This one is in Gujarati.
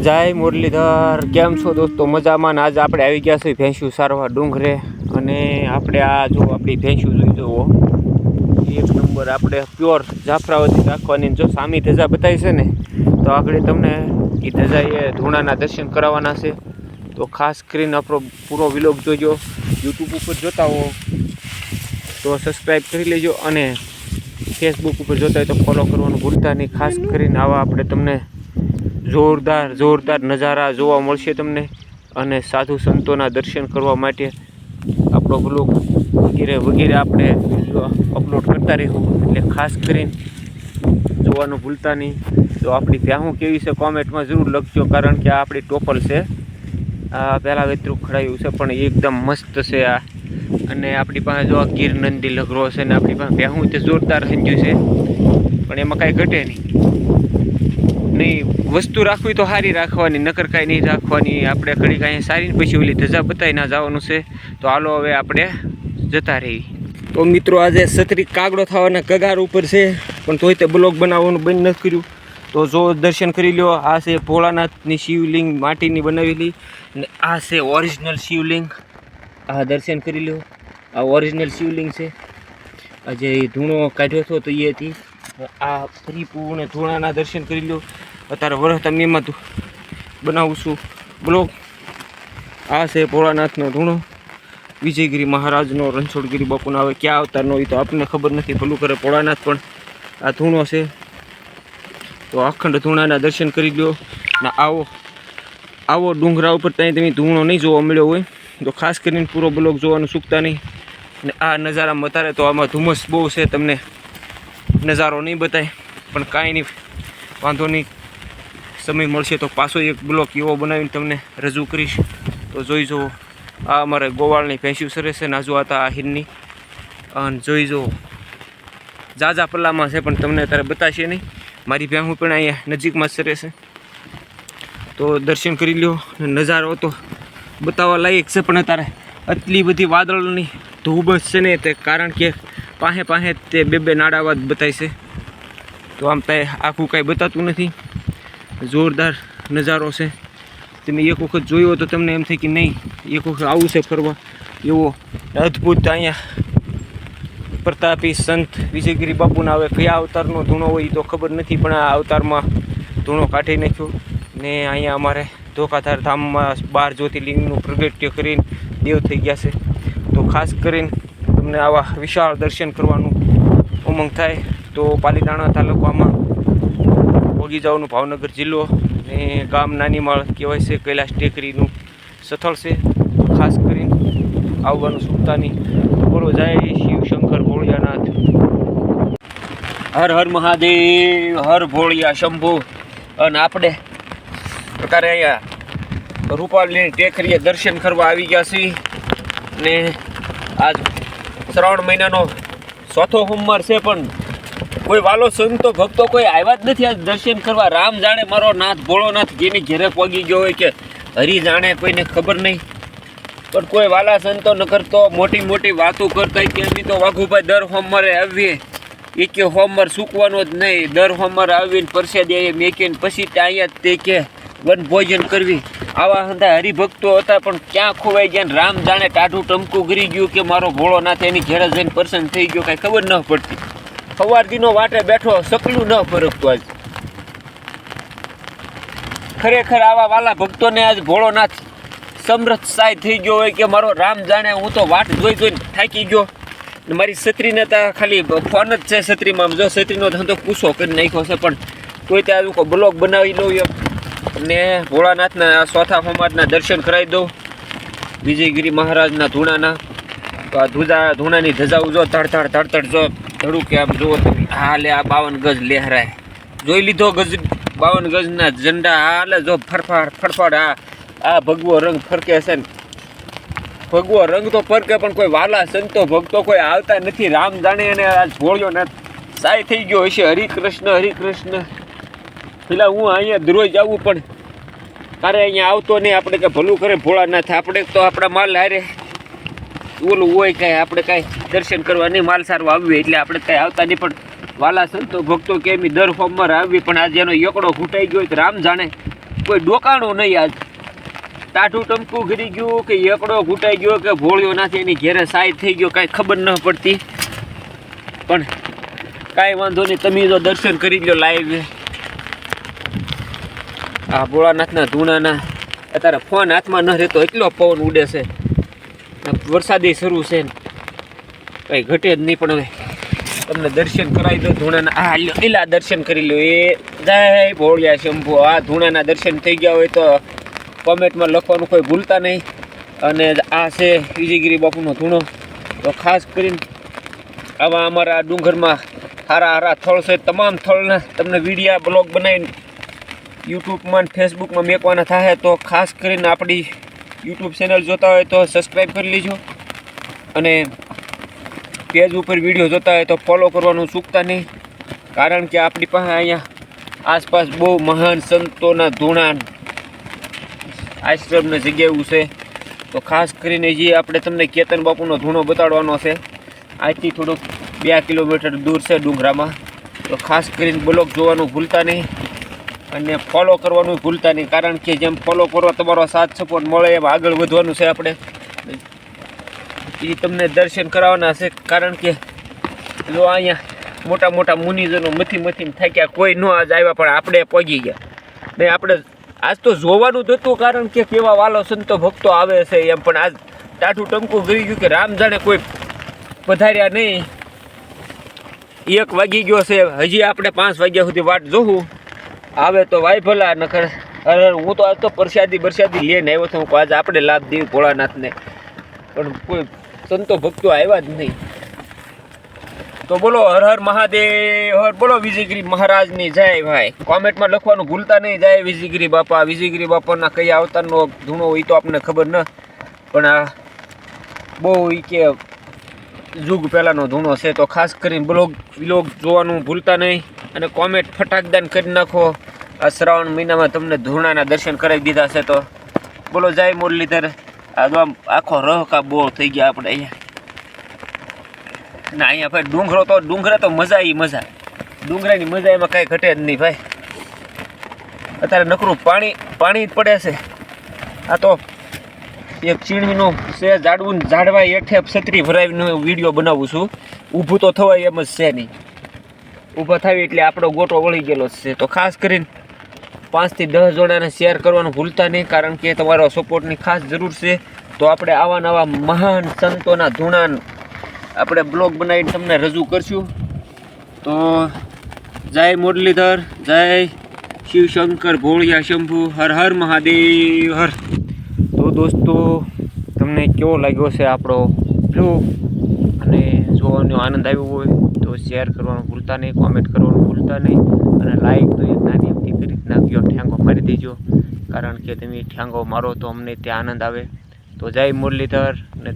જય મુરલીધર, કેમ છો દોસ્તો? મજામાં. આજે આપણે આવી ગયા છીએ ભેંસું સારવા ડુંગરે, અને આપણે આ જો આપણી ભેંસું જોઈ જુઓ, એક નંબર આપણે પ્યોર જાફરાવતી રાખવાની. જો સામી ધજા બતાવી છે ને, તો આગળ તમને એ ધજા એ ધૂણાના દર્શન કરાવવાના છે. તો ખાસ કરીને આપણો પૂરો વિલોગ જોજો. યુટ્યુબ ઉપર જોતા હો તો સબસ્ક્રાઈબ કરી લેજો, અને ફેસબુક ઉપર જોતા હોય તો ફોલો કરવાનું ભૂલતા નહીં. ખાસ કરીને આવા આપણે તમને જોરદાર નજારા જોવા મળશે તમને, અને સાધુ સંતોના દર્શન કરવા માટે આપણો બ્લોગ વગેરે આપણે અપલોડ કરતા રહીશું. એટલે ખાસ કરીને જોવાનું ભૂલતા નહીં. તો આપણી ભ્યાહું કેવી છે કોમેન્ટમાં જરૂર લખજો, કારણ કે આ આપણી ટોપલ છે. આ પહેલાં વેતરું ખડાયું છે પણ એકદમ મસ્ત છે આ. અને આપણી પાસે જો ગીર નંદી લગરો છે, ને આપણી પાસે ભ્યાહું તે જોરદાર સમજ્યું છે, પણ એમાં કાંઈ ઘટે નહીં. વસ્તુ રાખવી તો સારી રાખવાની, નકર કાંઈ નહીં રાખવાની. આપણે ઘડી કાંઈ સારી પછી ઓલી ધજા બતાવી ના જવાનું છે. તો હાલો હવે આપણે જતા રહી. તો મિત્રો આજે છત્રી કાગડો થવાના કગાર ઉપર છે, પણ તોય તે બ્લોગ બનાવવાનું બંધ નથી કર્યું. તો જો દર્શન કરી લો. આ છે ભોળાનાથની શિવલિંગ માટીની બનાવેલી, અને આ છે ઓરિજિનલ શિવલિંગ. આ દર્શન કરી લો. આ ઓરિજિનલ શિવલિંગ છે. આજે ધૂણો કાઢ્યો હતો તો એ હતી. આ પરિપૂર્ણ ધૂણાના દર્શન કરી લો. અત્યારે વરસ તમે એમાં બનાવું છું બ્લોગ. આ છે ભોળાનાથનો ધૂણો, વિજયગીરી મહારાજનો, રણછોડગીરી બાપુનો. હવે ક્યાં અવતારનો એ તો આપણને ખબર નથી, ભલું કરે ભોળાનાથ, પણ આ ધૂણો છે. તો અખંડ ધૂણાના દર્શન કરી લો. ને આવો ડુંગરા ઉપર ત્યાં તમે ધૂણો નહીં જોવા મળ્યો હોય તો ખાસ કરીને પૂરો બ્લોગ જોવાનું ચૂકતા નહીં. અને આ નજારામાં અત્યારે તો આમાં ધુમ્મસ બહુ છે, તમને નજારો નહીં બતાય, પણ કાંઈ નહીં, વાંધો નહીં. સમય મળશે તો પાછો એક બ્લોગ એવો બનાવીને તમને રજૂ કરીશ. તો જોઈ જુઓ. આ અમારે ગોવાળની ભેંસું સરે છે, નાજુ હતા આહિરની, અને જોઈ જુઓ જાજા પલ્લામાં છે, પણ તમને અત્યારે બતાવશે નહીં. મારી ભેંસું પણ અહીંયા નજીકમાં જ સરે છે. તો દર્શન કરી લ્યો. નજારો તો બતાવવા લાયક છે, પણ અત્યારે આટલી બધી વાદળની ધૂબસ છે ને, તે કારણ કે પાસે તે બે નાડાવાદ બતાય છે. તો આમ ત્યાં આખું કાંઈ બતાતું નથી. જોરદાર નજારો છે. તમે એક વખત જોયો તો તમને એમ થાય કે નહીં, એક વખત આવું છે ફરવા એવો અદ્ભુત. અહીંયા પ્રતાપી સંત વિજયગીરી બાપુના હવે કયા અવતારનો ધૂણો હોય તો ખબર નથી, પણ આ અવતારમાં ધૂણો કાઢી નાખ્યો. ને અહીંયા અમારે ધોકાધાર ધામમાં 12 જ્યોતિર્લિંગનું પ્રગટ્ય કરીને દેવ થઈ ગયા છે. તો ખાસ કરીને તમને આવા વિશાળ દર્શન કરવાનું ઉમંગ થાય તો પાલીતાણા તાલુકામાં ભોગી જવાનું, ભાવનગર જિલ્લો, ને ગામ નાનીમાળ કહેવાય છે. કૈલાસ ટેકરીનું સ્થળ છે. ખાસ કરીને આવવાનું ચૂકતા નહીં. તો બોલો જય શિવ શંકર ભોળિયાનાથ. હર હર મહાદેવ, હર ભોળિયા શંભુ. અને આપણે પ્રકારે અહીંયા રૂપાલીની ટેકરીએ દર્શન કરવા આવી ગયા છીએ. ને આજ શ્રાવણ મહિનાનો ચોથો સોમવાર છે, પણ કોઈ વાલો સંતો ભક્તો કોઈ આવ્યા જ નથી આજ દર્શન કરવા. રામ જાણે મારો નાથ ભોળોનાથ જેની ઘેરે પહોંચી ગયો હોય, કે હરી જાણે કોઈને ખબર નહીં, પણ કોઈ વાલા સંતો ન કરતો મોટી વાતો કરતા કે અમે તો વાઘુભાઈ દર સોમવારે આવીએ, એ કે સોમવાર ચૂકવાનો જ નહીં, દર સોમવારે આવીને પરસેદી મેકીને પછી અહીંયા તે કે વનભોજન કરવી. આવા હંધા હરિભક્તો હતા, પણ ક્યાં ખોવાઈ ગયા. રામ જાણે ટાઢું ટમકું ગરી ગયું કે મારો ભોળોનાથ એની ઘેરે જઈને પ્રસન્ન થઈ ગયો, કાંઈ ખબર ન પડતી. સવાર દીનો વાટે બેઠો, સકલું ન ફરકતું. આજ ખરેખર આવા વાલા ભક્તોને આજ ભોળોનાથ સમૃદ્ધ સહાય થઈ ગયો હોય કે મારો રામ જાણે હું તો વાટ જોઈને થાકી ગયો. મારી છત્રીને તો ખાલી ફોન જ છે છત્રીમાં. જો છત્રીનો ધંધો પૂછો કરી નાખ્યો છે, પણ કોઈ ત્યાં કોઈ બ્લોગ બનાવી લઉં એમ, અને ભોળાનાથના ચોથા સોમવારના દર્શન કરાવી દઉં, વિજયગીરી મહારાજના ધૂણાના. તો આ ધૂણાની ધજાઓ જો તડતડ જો ધડું કે આમ જુઓ તમે. હાલે આ 52 ગજ લહેરાય, જોઈ લીધો ગજ 52 ગજના ઝંડા. હાલે જો ફડફડ. આ ભગવો રંગ ફરકે છે ને, ભગવો રંગ તો ફરકે, પણ કોઈ વાલા સંતો ભક્તો કોઈ આવતા નથી. રામ જાણે અને આ ભોળ્યો નાથ સાય થઈ ગયો હશે. હરિકૃષ્ણ. પેલા હું અહીંયા દરરોજ આવું, પણ તારે અહીંયા આવતો નહીં. આપણે કે ભલું કરે ભોળાનાથ, આપણે તો આપણા માલ હારે ઓલું હોય, કાંઈ આપણે કાંઈ દર્શન કરવા નહીં, માલ સારવા આવ્યું એટલે આપણે કાંઈ આવતા નહીં. પણ વાલા સંતો ભક્તો કે એમ દર સોમવારે આવી, પણ આજે એનો એકડો ઘૂંટાઈ ગયો તો રામ જાણે. કોઈ ડોકાણું નહીં આજ. ટાઢું ટમકું ગરી ગયું કે એકડો ઘૂંટાઈ ગયો કે ભોળ્યો નાથી એની ઘેરે સાઈડ થઈ ગયો કાંઈ ખબર ન પડતી. પણ કાંઈ વાંધો નહીં, તમે જો દર્શન કરી લો લાઈવ. આ ભોળાનાથના ધૂણાના અત્યારે ફોન હાથમાં ન રહેતો એટલો પવન ઉડે છે. વરસાદી શરૂ છે ને કંઈ ઘટે જ નહીં. પણ હવે તમને દર્શન કરાવી દો ધૂણાના. આ લ્યો એલા દર્શન કરી લો. એ જય ભોળિયા શંભુ. આ ધૂણાના દર્શન થઈ ગયા હોય તો કોમેન્ટમાં લખવાનું કોઈ ભૂલતા નહીં. અને આ છે વિજયગીરી બાપુનો ધૂણો. તો ખાસ કરીને આવા અમારા ડુંગરમાં સારા સારા થળ છે. તમામ થળના તમને વિડીયા બ્લોગ બનાવીને યુટ્યુબમાં ફેસબુકમાં મેકવાના થાય. તો ખાસ કરીને આપણી યુટ્યુબ ચેનલ જોતા હોય તો સબસ્ક્રાઈબ કરી લેજો. અને પેજ ઉપર વિડીયો જોતા હોય તો ફોલો કરવાનું ચૂકતા નહીં. કારણ કે આપણી પાસે અહીંયા આસપાસ બહુ મહાન સંતોના ધૂણા આશ્રમની જગ્યા એવું છે. તો ખાસ કરીને જે આપણે તમને કેતન બાપુનો ધૂણો બતાડવાનો છે. આજથી થોડુંક 2 કિલોમીટર દૂર છે ડુંગરામાં. તો ખાસ કરીને બ્લોગ જોવાનું ભૂલતા નહીં અને ફોલો કરવાનું ભૂલતા નહીં. કારણ કે જેમ ફોલો કરો તમારો સાથ સપોર્ટ મળે એમ આગળ વધવાનું છે આપણે. એ તમને દર્શન કરાવવાના છે. કારણ કે જો અહીંયા મોટા મોટા મુનિજનો મથી થાક્યા કોઈ ન આજ આવ્યા પણ આપણે પહોંચી ગયા. ને આપણે આજ તો જોવાનું જ હતું. કારણ કે કેવા વાલો સંતો ભક્તો આવે છે એમ. પણ આજ ટાઢું ટમકું ગઈ ગયું કે રામ જાણે કોઈ પધાર્યા નહીં. 1 વાગી ગયો છે. હજી આપણે 5 વાગ્યા સુધી વાટ જોવું. આવે તો વાય ભલા નખર. અરે હું તો આજ તો પ્રસાદી લઈને આવ્યો હતો. હું આજે આપણે લાભ દેવી ભોળાનાથને. પણ કોઈ સંતો ભક્તો આવ્યા જ નહીં. તો બોલો હર હર મહાદેવ. હર બોલો વિજયગીરી મહારાજની જય. ભાઈ કોમેન્ટમાં લખવાનું ભૂલતા નહીં. જય વિજયગીરી બાપા. વિજયગીરી બાપાના કયા અવતારનો ધૂણો હોય તો આપણને ખબર ન. પણ આ બહુ કે યુગ પહેલાંનો ધૂણો છે. તો ખાસ કરીને બ્લોગ જોવાનું ભૂલતા નહીં. અને કોમેન્ટ ફટાકદાન કરી નાખો. આ શ્રાવણ મહિનામાં તમને ધૂણાના દર્શન કરાવી દીધા છે. તો બોલો જય મુરલીધર. આ તો આમ આખો રહકા બોર થઈ ગયા આપણે અહીંયા. ના અહીંયા ભાઈ ડુંગરા તો મજા. ડુંગરાની મજા એમાં કાંઈ ઘટે જ નહીં ભાઈ. અત્યારે નકરું પાણી જ પડે છે. આ તો એક ચીણીનું છે ઝાડવા હેઠે છત્રી ભરાવીને વિડીયો બનાવું છું. ઊભું તો થવાય એમ જ છે નહીં. ઊભા થાવી એટલે આપણો ગોટો વળી ગયેલો છે. તો ખાસ કરીને 5 થી 10 જણાને શેર કરવાનું ભૂલતા નહીં. કારણ કે તમારો સપોર્ટની ખાસ જરૂર છે. તો આપણે આવા નવા મહાન સંતોના ધૂણા આપણે બ્લોગ બનાવીને તમને રજૂ કરશું. તો જય મુરલીધર. જય શિવશંકર ભોળિયા શંભુ. હર હર મહાદેવ હર. તો દોસ્તો તમને કેવો લાગ્યો છે આપણો બ્લોગ? અને જોવાનો આનંદ આવ્યો હોય તો શેર કરવાનું ભૂલતા નહીં. કોમેન્ટ કરવાનું ભૂલતા નહીં. અને લાઈક તો એક નાની અમથી કરી નાખજો. ઠ્યાંગો મારી દેજો. કારણ કે તમે ઠ્યાંગો મારો તો અમને ત્યાં આનંદ આવે. તો જય મુરલીધર. અને